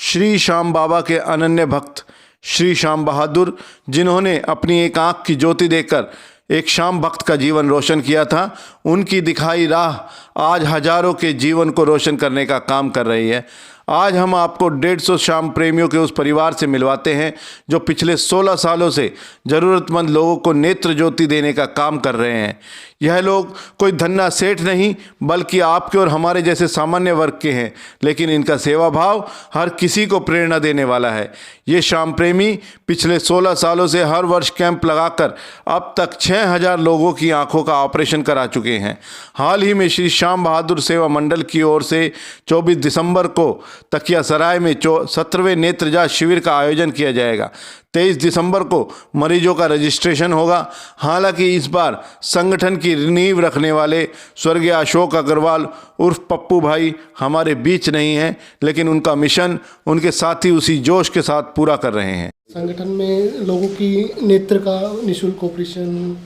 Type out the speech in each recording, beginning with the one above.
श्री श्याम बाबा के अनन्य भक्त श्री श्याम बहादुर, जिन्होंने अपनी एक आंख की ज्योति देकर एक श्याम भक्त का जीवन रोशन किया था, उनकी दिखाई राह आज हजारों के जीवन को रोशन करने का काम कर रही है। आज हम आपको 150 श्याम प्रेमियों के उस परिवार से मिलवाते हैं जो पिछले 16 सालों से ज़रूरतमंद लोगों को नेत्र ज्योति देने का काम कर रहे हैं। यह लोग कोई धन्ना सेठ नहीं, बल्कि आपके और हमारे जैसे सामान्य वर्ग के हैं, लेकिन इनका सेवा भाव हर किसी को प्रेरणा देने वाला है। ये श्याम प्रेमी पिछले 16 सालों से हर वर्ष कैंप लगाकर अब तक 6000 लोगों की आंखों का ऑपरेशन करा चुके हैं। हाल ही में श्री श्याम बहादुर सेवा मंडल की ओर से 24 दिसंबर को तकिया सराय में 17वें नेत्र जांच शिविर का आयोजन किया जाएगा। 23 दिसंबर को मरीजों का रजिस्ट्रेशन होगा। हालांकि इस बार संगठन की नींव रखने वाले स्वर्गीय अशोक अग्रवाल उर्फ पप्पू भाई हमारे बीच नहीं हैं, लेकिन उनका मिशन उनके साथी उसी जोश के साथ पूरा कर रहे हैं। संगठन में लोगों की नेत्र का निःशुल्क ऑपरेशन,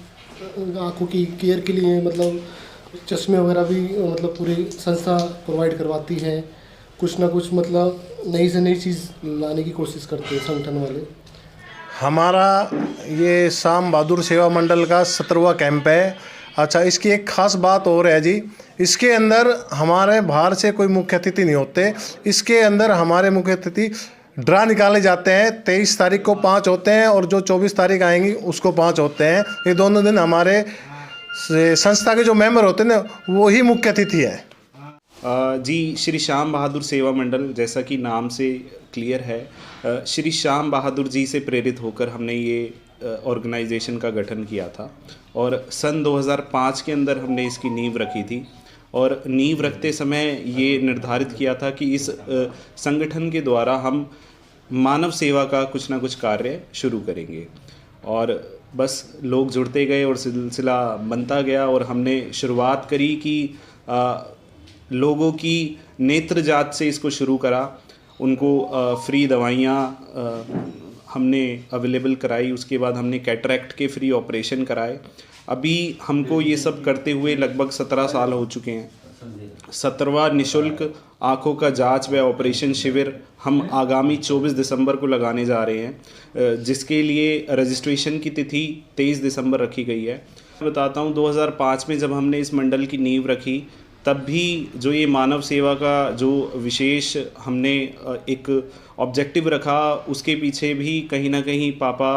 आंखों की केयर के लिए मतलब चश्मे वगैरह भी मतलब पूरी संस्था प्रोवाइड करवाती है। कुछ ना कुछ मतलब नई से नई चीज़ लाने की कोशिश करते हैं संगठन वाले। हमारा ये श्याम बहादुर सेवा मंडल का 17वां कैंप है। अच्छा, इसकी एक ख़ास बात और है जी, इसके अंदर हमारे बाहर से कोई मुख्य अतिथि नहीं होते। इसके अंदर हमारे मुख्य अतिथि ड्रा निकाले जाते हैं। 23 तारीख को 5 होते हैं और जो 24 तारीख आएंगी उसको 5 होते हैं। ये दोनों दिन हमारे संस्था के जो मेंबर होते हैं ना, वो ही मुख्य अतिथि है। जी, श्री श्याम बहादुर सेवा मंडल, जैसा कि नाम से क्लियर है, श्री श्याम बहादुर जी से प्रेरित होकर हमने ये ऑर्गेनाइजेशन का गठन किया था और सन 2005 के अंदर हमने इसकी नींव रखी थी। और नींव रखते समय ये निर्धारित किया था कि इस संगठन के द्वारा हम मानव सेवा का कुछ ना कुछ कार्य शुरू करेंगे। और बस लोग जुड़ते गए और सिलसिला बनता गया और हमने शुरुआत करी कि लोगों की नेत्र जांच से इसको शुरू करा। उनको फ्री दवाइयाँ हमने अवेलेबल कराई। उसके बाद हमने कैटरैक्ट के फ्री ऑपरेशन कराए। अभी हमको ये सब करते हुए लगभग 17 साल हो चुके हैं। 17वां निःशुल्क आँखों का जांच व ऑपरेशन शिविर हम आगामी 24 दिसंबर को लगाने जा रहे हैं, जिसके लिए रजिस्ट्रेशन की तिथि 23 दिसंबर रखी गई है। बताता हूँ, 2005 में जब हमने इस मंडल की नींव रखी, तब भी जो ये मानव सेवा का जो विशेष हमने एक ऑब्जेक्टिव रखा, उसके पीछे भी कहीं ना कहीं पापा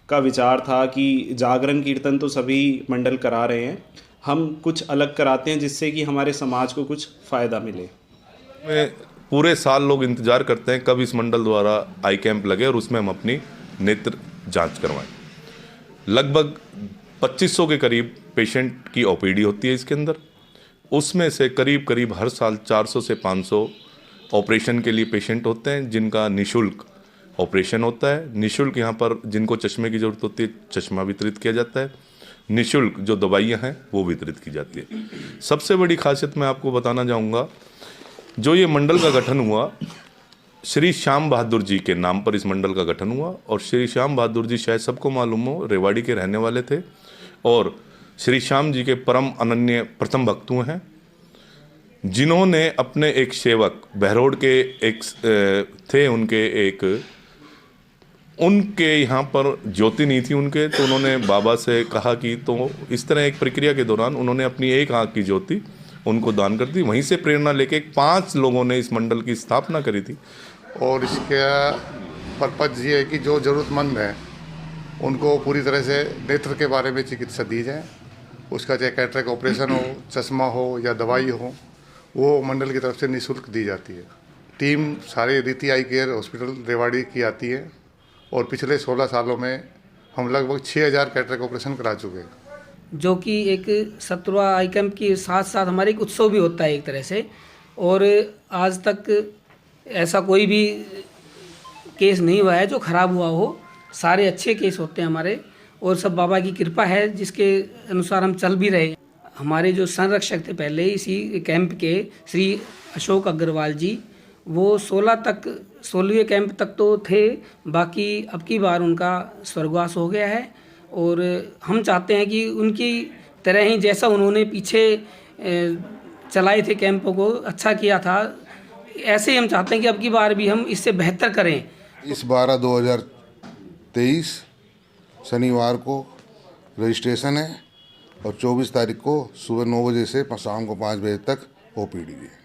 का विचार था कि जागरण कीर्तन तो सभी मंडल करा रहे हैं, हम कुछ अलग कराते हैं जिससे कि हमारे समाज को कुछ फ़ायदा मिले। पूरे साल लोग इंतज़ार करते हैं कब इस मंडल द्वारा आई कैंप लगे और उसमें हम अपनी नेत्र जांच करवाएं। लगभग 2500 के करीब पेशेंट की ओपीडी होती है इसके अंदर। उसमें से करीब हर साल 400 से 500 ऑपरेशन के लिए पेशेंट होते हैं, जिनका निःशुल्क ऑपरेशन होता है। निःशुल्क यहाँ पर जिनको चश्मे की ज़रूरत होती है, चश्मा वितरित किया जाता है। निःशुल्क जो दवाइयाँ हैं वो वितरित की जाती है। सबसे बड़ी खासियत मैं आपको बताना चाहूँगा, जो ये मंडल का गठन हुआ, श्री श्याम बहादुर जी के नाम पर इस मंडल का गठन हुआ। और श्री श्याम बहादुर जी शायद सबको मालूम हो, रेवाड़ी के रहने वाले थे और श्री श्याम जी के परम अनन्य प्रथम भक्त हैं, जिन्होंने अपने एक सेवक बहरोड के एक थे, उनके यहाँ पर ज्योति नहीं थी उनके, तो उन्होंने बाबा से कहा कि, तो इस तरह एक प्रक्रिया के दौरान उन्होंने अपनी एक आँख की ज्योति उनको दान कर दी। वहीं से प्रेरणा लेके 5 लोगों ने इस मंडल की स्थापना करी थी। और इसका पर्पज़ ये है कि जो ज़रूरतमंद हैं उनको पूरी तरह से नेत्र के बारे में चिकित्सा दी जाए। उसका चाहे कैटरैक्ट ऑपरेशन हो, चश्मा हो या दवाई हो, वो मंडल की तरफ से निःशुल्क दी जाती है। टीम सारे रीति आई केयर हॉस्पिटल रेवाड़ी की आती है और पिछले 16 सालों में हम लगभग 6000 कैटरैक्ट ऑपरेशन करा चुके हैं। जो कि एक 17वां आई कैंप के साथ साथ हमारे एक उत्सव भी होता है एक तरह से। और आज तक ऐसा कोई भी केस नहीं हुआ है जो ख़राब हुआ हो, सारे अच्छे केस होते हैं हमारे और सब बाबा की कृपा है जिसके अनुसार हम चल भी रहे। हमारे जो संरक्षक थे पहले इसी कैंप के, श्री अशोक अग्रवाल जी, वो 16वें कैंप तक तो थे, बाकी अब की बार उनका स्वर्गवास हो गया है। और हम चाहते हैं कि उनकी तरह ही जैसा उन्होंने पीछे चलाए थे कैंपों को, अच्छा किया था, ऐसे ही हम चाहते हैं कि अब की बार भी हम इससे बेहतर करें। इस 12/2023 शनिवार को रजिस्ट्रेशन है और 24 तारीख को सुबह 9 बजे से शाम को 5 बजे तक OPD है।